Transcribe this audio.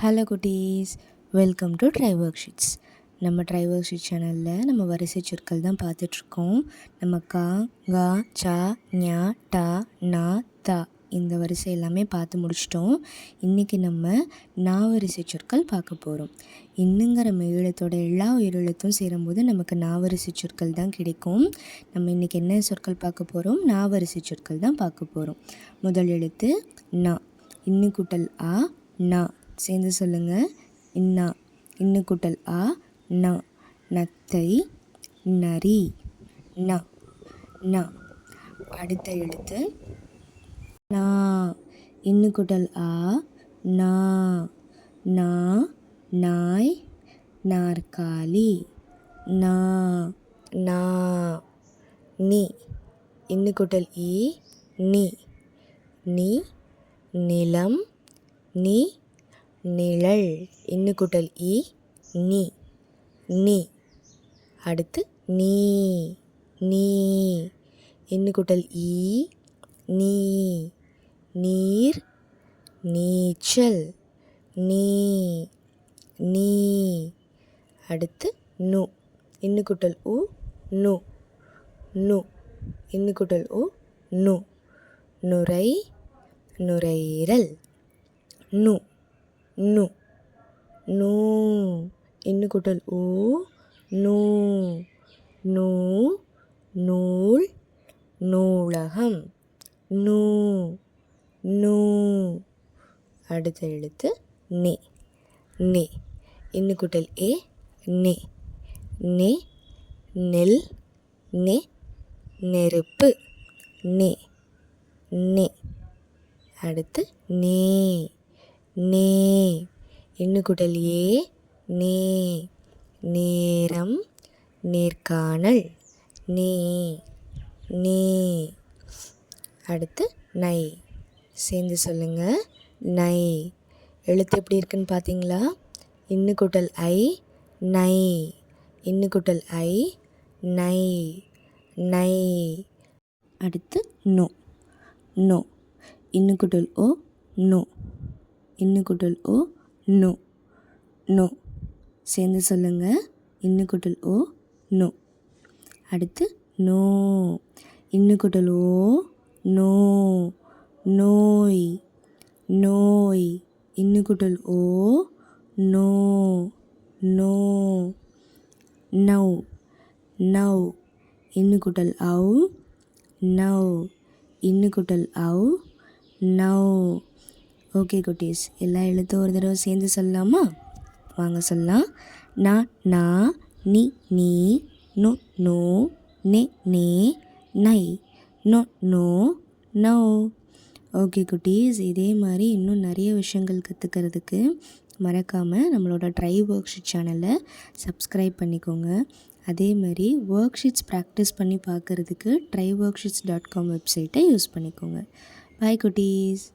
Hello குட்டீஸ், welcome to try work sheets. நம்ம try work sheet சேனலில் நம்ம வரிசை சொற்கள் தான் பார்த்துட்ருக்கோம். நம்ம கா, கா, சா, ஞா, டா, நா, தா இந்த வரிசை எல்லாமே பார்த்து முடிச்சிட்டோம். இன்றைக்கி நம்ம நாவரிசை சொற்கள் பார்க்க போகிறோம். இன்னுங்கிற மெய்யெழுத்தோட எல்லா உயிரெழுத்தும் சேரும்போது நமக்கு நாவரிசை சொற்கள் தான் கிடைக்கும். நம்ம இன்றைக்கி என்ன சொற்கள் பார்க்க போகிறோம்? நாவரிசை சொற்கள் தான் பார்க்க போகிறோம். முதல் எழுத்து நா, இன்னு கூட்டல் ஆ, நா. சேர்ந்து சொல்லுங்கள். இன்னா, இன்னு கூட்டல் ஆ, நா. நத்தை, நரி, நா, நா. அடுத்த எழுத்து நா, இன்னு கூட்டல் ஆ, நா, நா. நாய், நாற்காலி, நா, நா. நீ, இன்னு கூட்டல் ஈ, நீ, நீ. நிலம், நீ, நிழல், இன்னு கூட்டல் ஈ, நீ, நீ. அடுத்து நீ, நீ, இன்னு கூட்டல் ஈ, நீ, நீர், நீச்சல், நீ, நீ. அடுத்து நு, இன்னு கூட்டல் உ, நு, நு, இன்னு கூட்டல் உ, நு. நுரை, நுரையீரல், நு, நு, நூ, இன்னு கூட்டல் ஊ, நூ, நூ. நூல், நூலகம், நூ, நூ. அடுத்த எழுத்து நெ, நெ, இன்னு கூட்டல் ஏ, நெ, நெ. நெல், நெ, நெருப்பு, நெ, நெ. அடுத்து நே, நே, இன்னு கூட்டல் ஏ, நே. நேரம், நேர்காணல், நே, நே. அடுத்து நை, சேர்ந்து சொல்லுங்கள். நை. எழுத்து எப்படி இருக்குன்னு பார்த்தீங்களா? இன்னு கூட்டல் ஐ, நை, இன்னு கூட்டல் ஐ, நை, நை. அடுத்து நோ, நோ, இன்னு கூட்டல் ஓ, நோ, இன்னு கூட்டல் ஓ, நோ, நோ. சேர்ந்து சொல்லுங்கள். இன்னு கூட்டல் ஓ, நோ. அடுத்து நோ, இன்னு கூட்டல் ஓ, நோ, நோய், நோய், இன்னு கூட்டல் ஓ, நோ, நோ. நவ், நவ், இன்னு கூட்டல் அவ், நவ், இன்னு கூட்டல் அவ், நவ். ஓகே குட்டீஸ், எல்லா எழுத்தும் ஒரு தடவை சேர்ந்து சொல்லலாமா? வாங்க சொல்லலாம். நா, நா, நி, நீ, நு, நோ, நெ, நே, நை, நொ, நோ, நோ. ஓகே குட்டீஸ், இதே மாதிரி இன்னும் நிறைய விஷயங்கள் கற்றுக்கிறதுக்கு மறக்காமல் நம்மளோட ட்ரை ஒர்க் ஷீட் சேனலை சப்ஸ்கிரைப் பண்ணிக்கோங்க. அதே மாதிரி ஒர்க் ஷீட்ஸ் ப்ராக்டிஸ் பண்ணி பார்க்குறதுக்கு tryworksheets.com வெப்சைட்டை யூஸ் பண்ணிக்கோங்க. பாய் குட்டீஸ்.